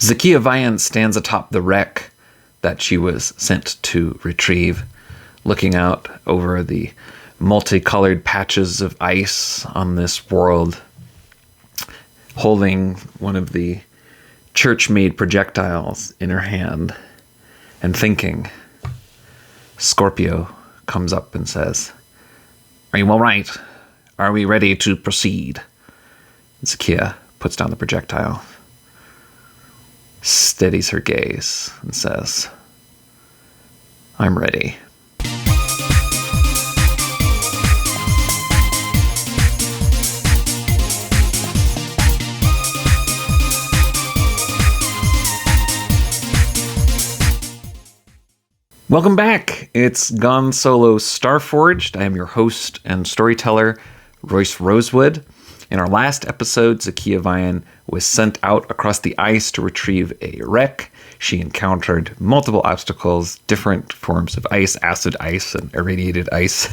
Zakia Vian stands atop the wreck that she was sent to retrieve, looking out over the multicolored patches of ice on this world, holding one of the church-made projectiles in her hand and thinking. Scorpio comes up and says, "Are you all right? Are we ready to proceed?" Zakia puts down the projectile, steadies her gaze, and says, "I'm ready." Welcome back. It's Gone Solo Starforged. I am your host and storyteller, Royce Rosewood. In our last episode, Zakia Vian was sent out across the ice to retrieve a wreck. She encountered multiple obstacles, different forms of ice, acid ice and irradiated ice.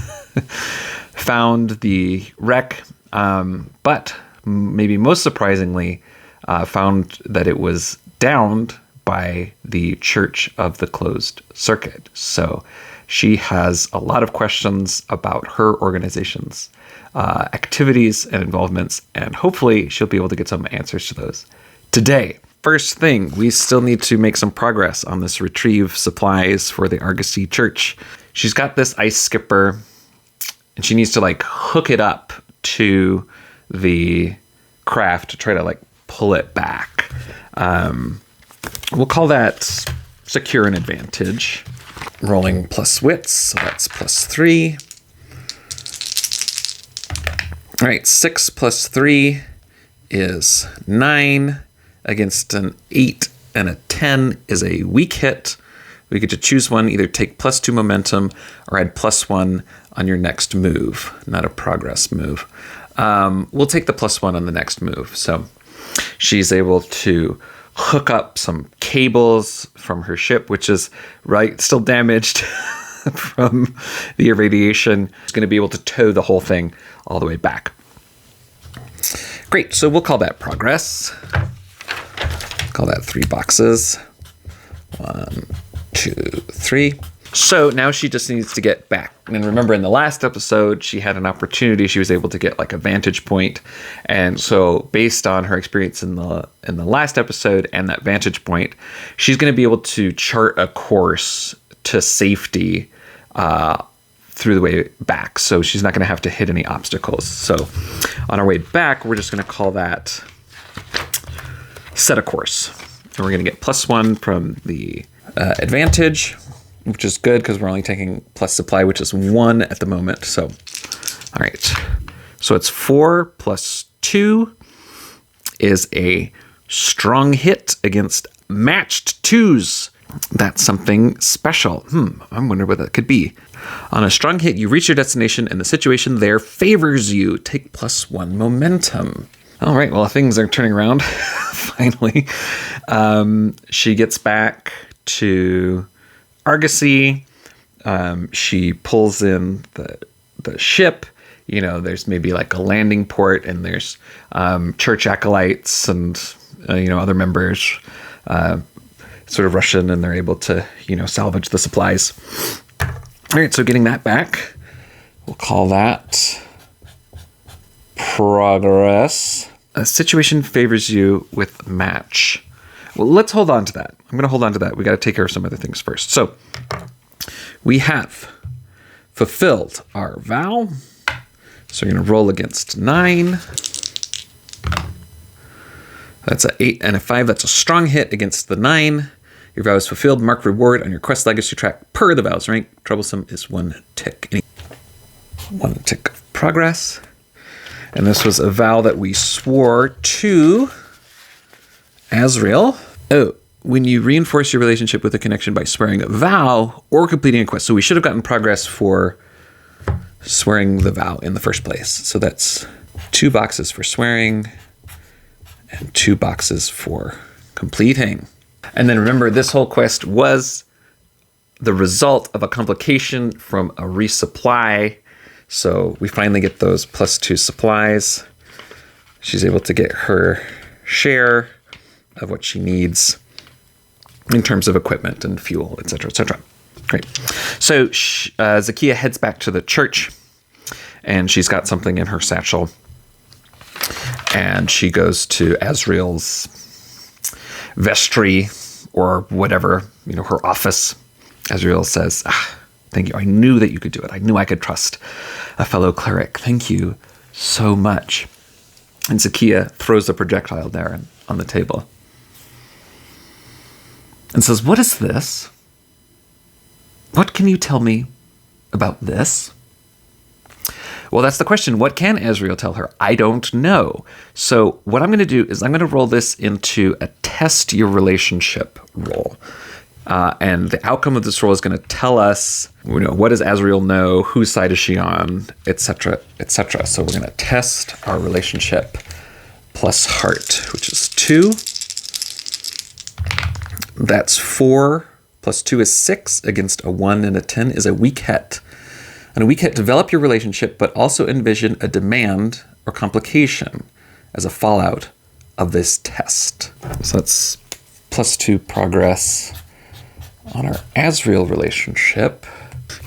Found the wreck, but maybe most surprisingly, found that it was downed by the Church of the Closed Circuit. So she has a lot of questions about her organization's activities and involvements, and hopefully she'll be able to get some answers to those today. First thing, we still need to make some progress on this retrieve supplies for the Argosy Church. She's got this ice skipper, and she needs to hook it up to the craft to try to pull it back. We'll call that secure an advantage. Rolling plus wits, so that's +3. All right, 6 plus 3 is 9. Against an 8 and a 10 is a weak hit. We get to choose one, either take +2 momentum or add +1 on your next move, not a progress move. We'll take the +1 on the next move. So she's able to hook up some cables from her ship, which is still damaged from the irradiation. She's going to be able to tow the whole thing all the way back. Great, so we'll call that progress. Call that 3 boxes. 1, 2, 3. So now she just needs to get back. And remember, in the last episode, she had an opportunity. She was able to get a vantage point. And so based on her experience in the last episode and that vantage point, she's going to be able to chart a course to safety through the way back. So she's not going to have to hit any obstacles. So on our way back, we're just going to call that set a course. And we're going to get +1 from the advantage, which is good because we're only taking plus supply, which is 1 at the moment. So, all right. So it's 4 plus 2 is a strong hit against matched 2s. That's something special. I wonder what that could be. On a strong hit, you reach your destination and the situation there favors you. Take +1 momentum. All right. Well, things are turning around finally. She gets back to Argosy. She pulls in the ship. There's maybe a landing port, and there's church acolytes and other members sort of rush in, and they're able to salvage the supplies. All right, so getting that back, we'll call that progress. A situation favors you with match. Well, let's hold on to that. I'm going to hold on to that. We got to take care of some other things first. So we have fulfilled our vow. So we're going to roll against 9. That's an 8 and a 5. That's a strong hit against the 9. Your vow is fulfilled. Mark reward on your quest legacy track per the vow's rank. Troublesome is 1 tick. 1 tick of progress. And this was a vow that we swore to Azrael. Oh, when you reinforce your relationship with a connection by swearing a vow or completing a quest. So we should have gotten progress for swearing the vow in the first place. So that's 2 boxes for swearing and 2 boxes for completing. And then remember, this whole quest was the result of a complication from a resupply. So we finally get those +2 supplies. She's able to get her share of what she needs in terms of equipment and fuel, etc., etc. Great. So Zakia heads back to the church, and she's got something in her satchel. And she goes to Azrael's vestry or whatever, her office. Azrael says, thank you. I knew that you could do it. I knew I could trust a fellow cleric. Thank you so much. And Zakia throws the projectile there on the table and says, what is this? What can you tell me about this? Well, that's the question. What can Azrael tell her? I don't know. So what I'm going to do is I'm going to roll this into a test your relationship roll. And the outcome of this roll is going to tell us, what does Azrael know? Whose side is she on? Etc., etc. So we're going to test our relationship plus heart, which is 2. That's 4 plus 2 is 6 against a 1 and a 10 is a weak hit. And a weak hit, develop your relationship, but also envision a demand or complication as a fallout of this test. So that's plus 2 progress on our Azrael relationship.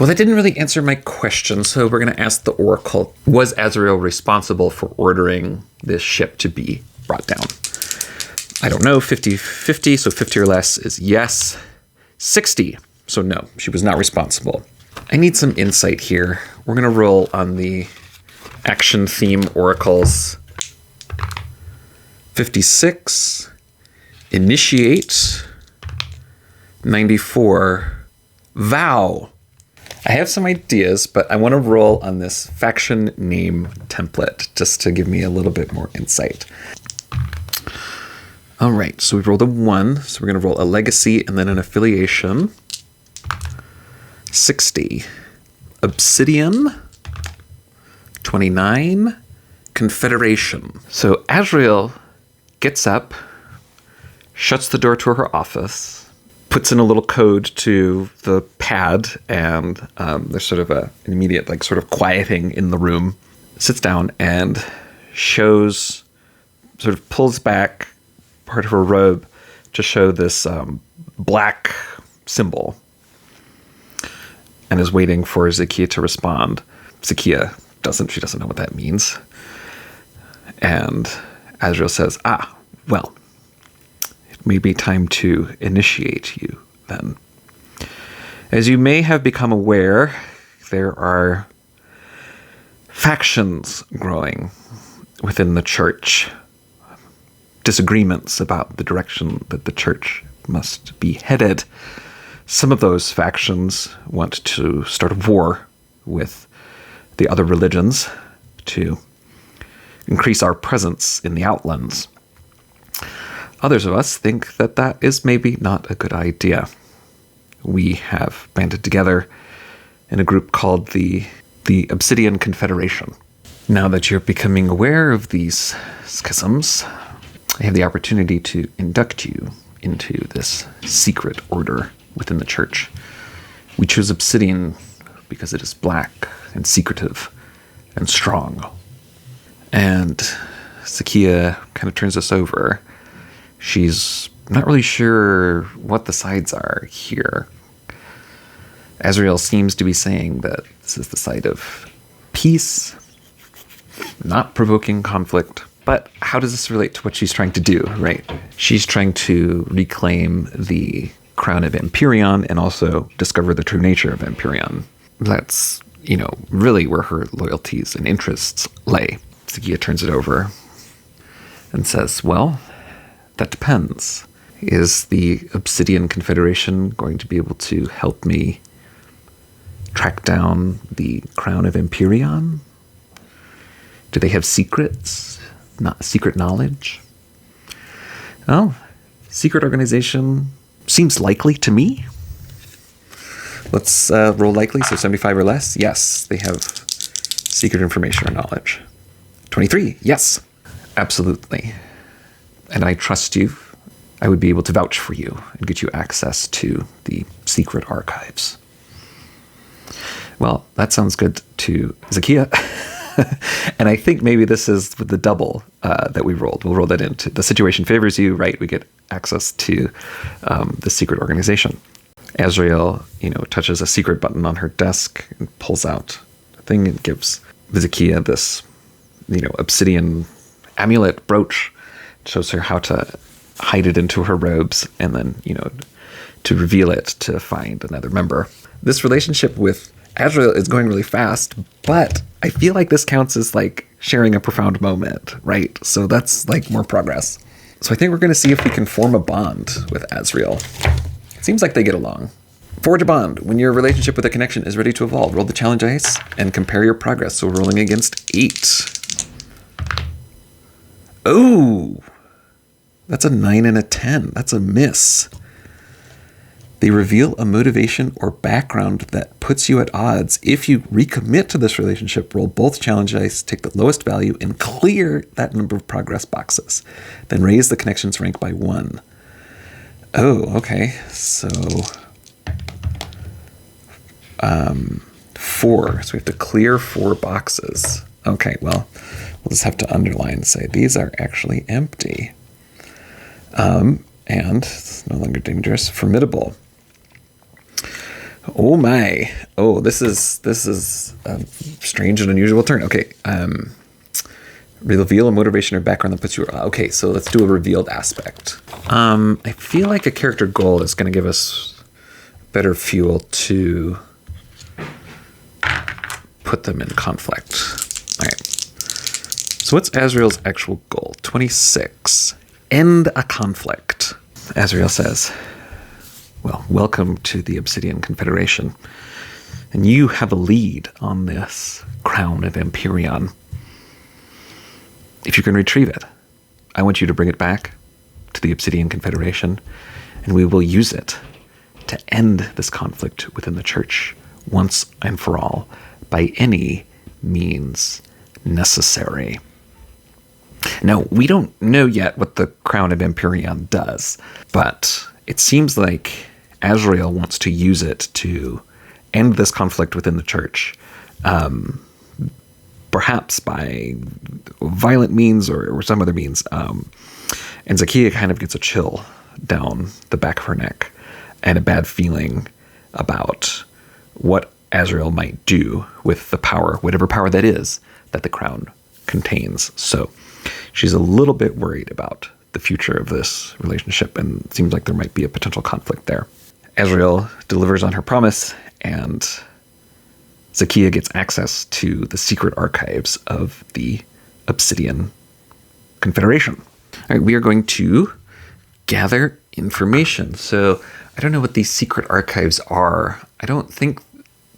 Well, that didn't really answer my question, so we're going to ask the Oracle, was Azrael responsible for ordering this ship to be brought down? I don't know, 50-50, so 50 or less is yes. 60, so no, she was not responsible. I need some insight here. We're going to roll on the action theme oracles. 56, initiate, 94, vow. I have some ideas, but I want to roll on this faction name template just to give me a little bit more insight. All right, so we rolled a 1, so we're going to roll a legacy and then an affiliation. 60, Obsidian, 29, Confederation. So Azrael gets up, shuts the door to her office, puts in a little code to the pad, and there's sort of an immediate sort of quieting in the room, sits down and sort of pulls back part of her robe to show this black symbol, and is waiting for Zakia to respond. Zakia doesn't know what that means. And Azrael says, well, it may be time to initiate you then. As you may have become aware, there are factions growing within the church, disagreements about the direction that the church must be headed. Some of those factions want to start a war with the other religions to increase our presence in the Outlands. Others of us think that that is maybe not a good idea. We have banded together in a group called the Obsidian Confederation. Now that you're becoming aware of these schisms, I have the opportunity to induct you into this secret order within the church. We choose Obsidian because it is black and secretive and strong. And Zakia kind of turns us over. She's not really sure what the sides are here. Azrael seems to be saying that this is the side of peace, not provoking conflict. But how does this relate to what she's trying to do, right? She's trying to reclaim the crown of Ampereon and also discover the true nature of Ampereon. That's, really where her loyalties and interests lay. Zakia turns it over and says, well, that depends. Is the Obsidian Confederation going to be able to help me track down the crown of Ampereon? Do they have secrets? Not secret knowledge? Well, secret organization seems likely to me. Let's roll likely, so 75 or less. Yes, they have secret information or knowledge. 23, yes, absolutely. And I trust you. I would be able to vouch for you and get you access to the secret archives. Well, that sounds good to Zakia. And I think maybe this is with the double that we rolled. We'll roll that into the situation favors you, right? We get access to the secret organization. Azrael, touches a secret button on her desk and pulls out a thing and gives Zakia this, obsidian amulet brooch. It shows her how to hide it into her robes and then, to reveal it to find another member. This relationship with Azrael is going really fast, but I feel like this counts as like sharing a profound moment, right? So that's like more progress. So I think we're going to see if we can form a bond with Azrael. It seems like they get along. Forge a bond. When your relationship with a connection is ready to evolve, roll the challenge dice and compare your progress. So rolling against 8. Oh, that's a 9 and a 10. That's a miss. They reveal a motivation or background that puts you at odds. If you recommit to this relationship, roll both challenge dice, take the lowest value, and clear that number of progress boxes. Then raise the connection's rank by 1. Oh, okay. So 4. So we have to clear 4 boxes. Okay, well, we'll just have to underline and say these are actually empty. And it's no longer dangerous. Formidable. Oh my. Oh, this is a strange and unusual turn. Okay. Reveal a motivation or background that puts you... Okay, so let's do a revealed aspect. I feel like a character goal is going to give us better fuel to put them in conflict. All right. So what's Azrael's actual goal? 26. End a conflict. Azrael says, well, welcome to the Obsidian Confederation. And you have a lead on this crown of Ampereon. If you can retrieve it, I want you to bring it back to the Obsidian Confederation, and we will use it to end this conflict within the church once and for all by any means necessary. Now, we don't know yet what the crown of Ampereon does, but it seems like Azrael wants to use it to end this conflict within the church, perhaps by violent means or some other means. And Zakia kind of gets a chill down the back of her neck and a bad feeling about what Azrael might do with the power, whatever power that is, that the crown contains. So she's a little bit worried about the future of this relationship, and it seems like there might be a potential conflict there. Azrael delivers on her promise, and Zakia gets access to the secret archives of the Obsidian Confederation. All right, we are going to gather information. So I don't know what these secret archives are. I don't think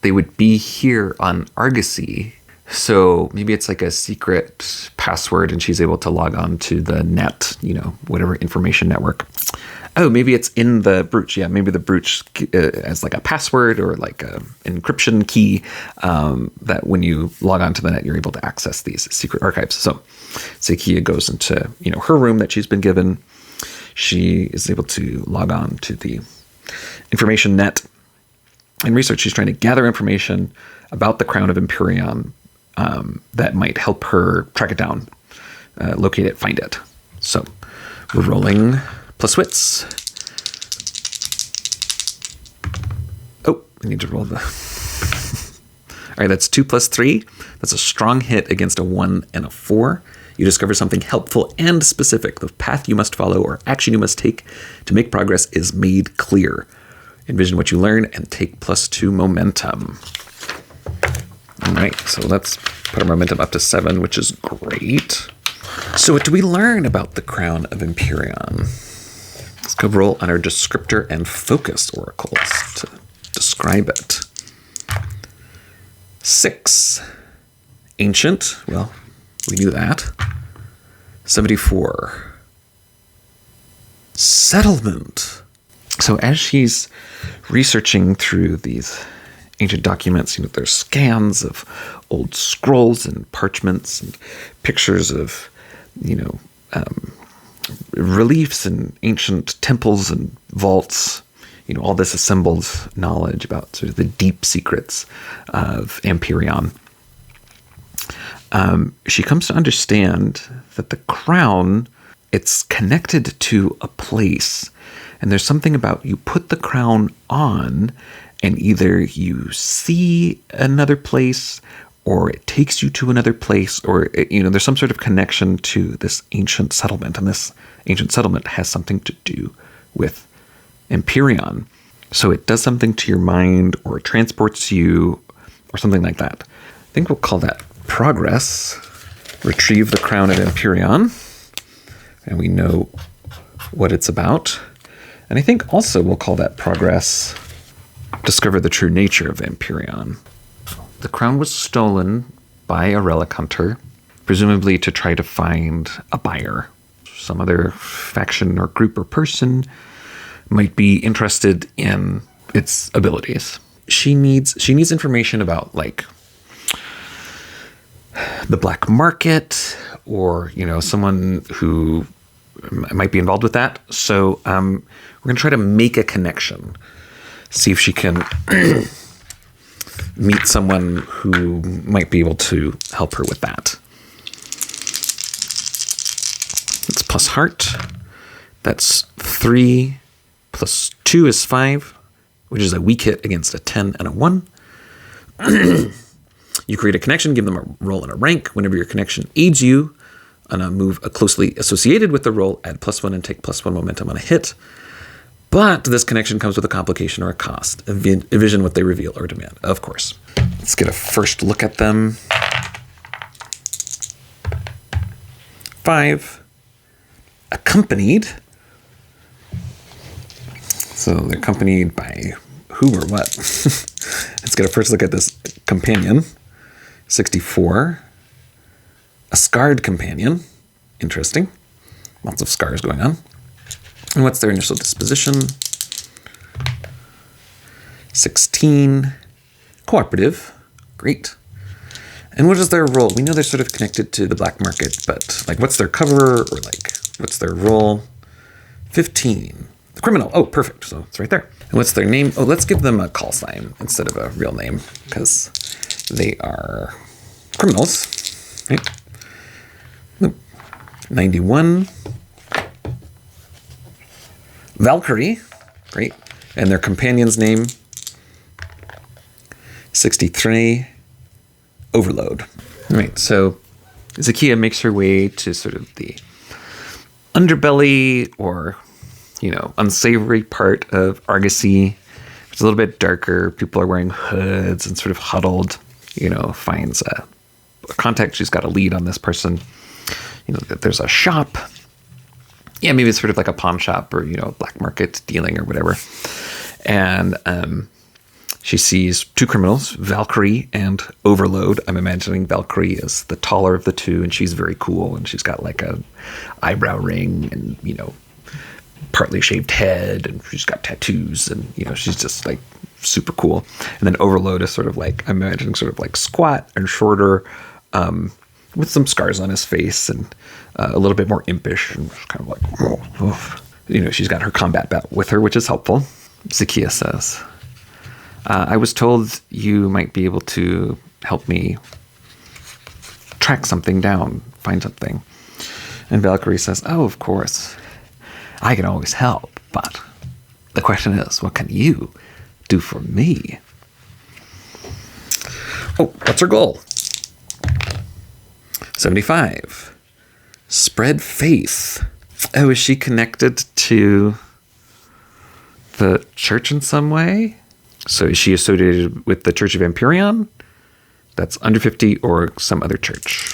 they would be here on Argosy. So maybe it's like a secret password and she's able to log on to the net, whatever information network. Oh, maybe it's in the brooch. Yeah, maybe the brooch as like a password or like a encryption key that when you log on to the net, you're able to access these secret archives. So Zakia goes into, her room that she's been given. She is able to log on to the information net and research. She's trying to gather information about the crown of Ampereon that might help her track it down, locate it, find it. So we're rolling plus wits. Oh, I need to roll the... All right, that's 2 plus 3. That's a strong hit against a 1 and a 4. You discover something helpful and specific. The path you must follow or action you must take to make progress is made clear. Envision what you learn and take +2 momentum. All right, so let's put our momentum up to 7, which is great. So what do we learn about the crown of Ampereon? Let's go roll on our descriptor and focus oracles to describe it. 6. Ancient. Well, we knew that. 74. Settlement. So as she's researching through these ancient documents, there's scans of old scrolls and parchments and pictures of, reliefs and ancient temples and vaults, all this assembled knowledge about sort of the deep secrets of Ampereon. She comes to understand that the crown, it's connected to a place. And there's something about you put the crown on and either you see another place or it takes you to another place, or, there's some sort of connection to this ancient settlement. And this ancient settlement has something to do with Ampereon. So it does something to your mind, or it transports you, or something like that. I think we'll call that progress. Retrieve the crown at Ampereon. And we know what it's about. And I think also we'll call that progress. Discover the true nature of Ampereon. The crown was stolen by a relic hunter, presumably to try to find a buyer. Some other faction or group or person might be interested in its abilities. She needs information about, like, the black market, or someone who might be involved with that. So we're going to try to make a connection. See if she can meet someone who might be able to help her with that. It's plus heart. That's 3 plus 2 is 5, which is a weak hit against a 10 and a 1. You create a connection, give them a roll and a rank. Whenever your connection aids you on a move closely associated with the roll, add +1 and take +1 momentum on a hit. But this connection comes with a complication or a cost. Envision what they reveal or demand, of course. Let's get a first look at them. 5. Accompanied. So they're accompanied by who or what? Let's get a first look at this companion. 64. A scarred companion. Interesting. Lots of scars going on. And what's their initial disposition? 16. Cooperative. Great. And what is their role? We know they're sort of connected to the black market, but like, what's their cover, or like, what's their role? 15. The criminal. Oh, perfect. So it's right there. And what's their name? Oh, let's give them a call sign instead of a real name, because they are criminals. Right? 91. Valkyrie. Great. And their companion's name? 63. Overload. All right, so Zakia makes her way to sort of the underbelly, or, unsavory part of Argosy. It's a little bit darker. People are wearing hoods and sort of huddled. Finds a contact. She's got a lead on this person. That there's a shop. Yeah, maybe it's sort of like a pawn shop, or, black market dealing or whatever. And she sees two criminals, Valkyrie and Overload. I'm imagining Valkyrie is the taller of the two, and she's very cool, and she's got like a eyebrow ring and, partly shaved head, and she's got tattoos, and, she's just like super cool. And then Overload is sort of like, I'm imagining sort of like squat and shorter, with some scars on his face, and a little bit more impish, and kind of like, she's got her combat belt with her, which is helpful. Zakia says, I was told you might be able to help me track something down, find something. And Valkyrie says, oh, of course, I can always help, but the question is, what can you do for me? Oh, what's her goal? 75. Spread faith. Oh, is she connected to the church in some way? So is she associated with the Church of Ampereon? That's under 50, or some other church.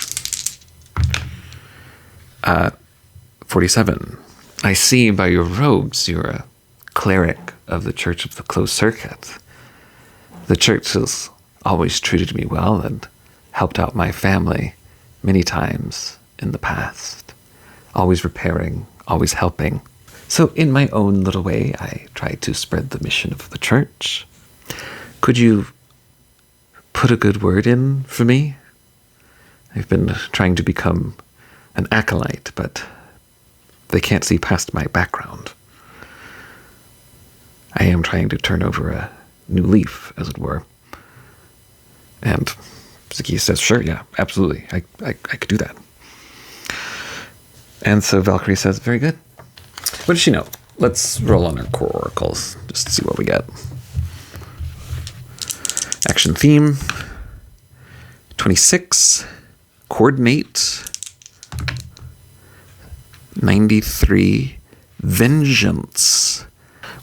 47. I see by your robes you're a cleric of the Church of the Closed Circuit. The church has always treated me well and helped out my family many times in the past. Always repairing, always helping. So in my own little way, I try to spread the mission of the church. Could you put a good word in for me? I've been trying to become an acolyte, but they can't see past my background. I am trying to turn over a new leaf, as it were. And Zakia says, sure, yeah, absolutely. I could do that. And so Valkyrie says, very good. What does she know? Let's roll on our core oracles, just to see what we get. Action theme, 26, coordinate, 93, vengeance.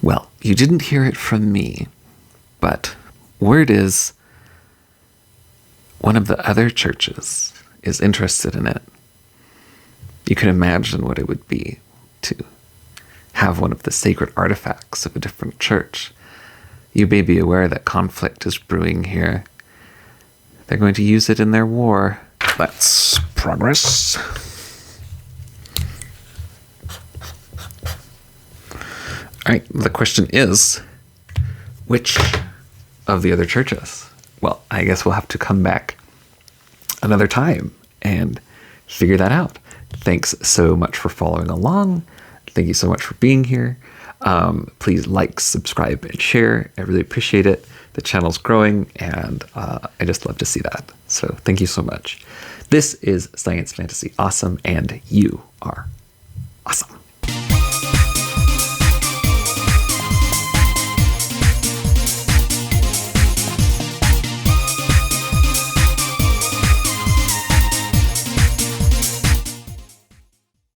Well, you didn't hear it from me, but word is one of the other churches is interested in it. You can imagine what it would be to have one of the sacred artifacts of a different church. You may be aware that conflict is brewing here. They're going to use it in their war. That's progress. All right, the question is, which of the other churches? Well, I guess we'll have to come back another time and figure that out. Thanks so much for following along. Thank you so much for being here. Please like, subscribe, and share. I really appreciate it. The channel's growing, and I just love to see that. So thank you so much. This is Science Fantasy Awesome, and you are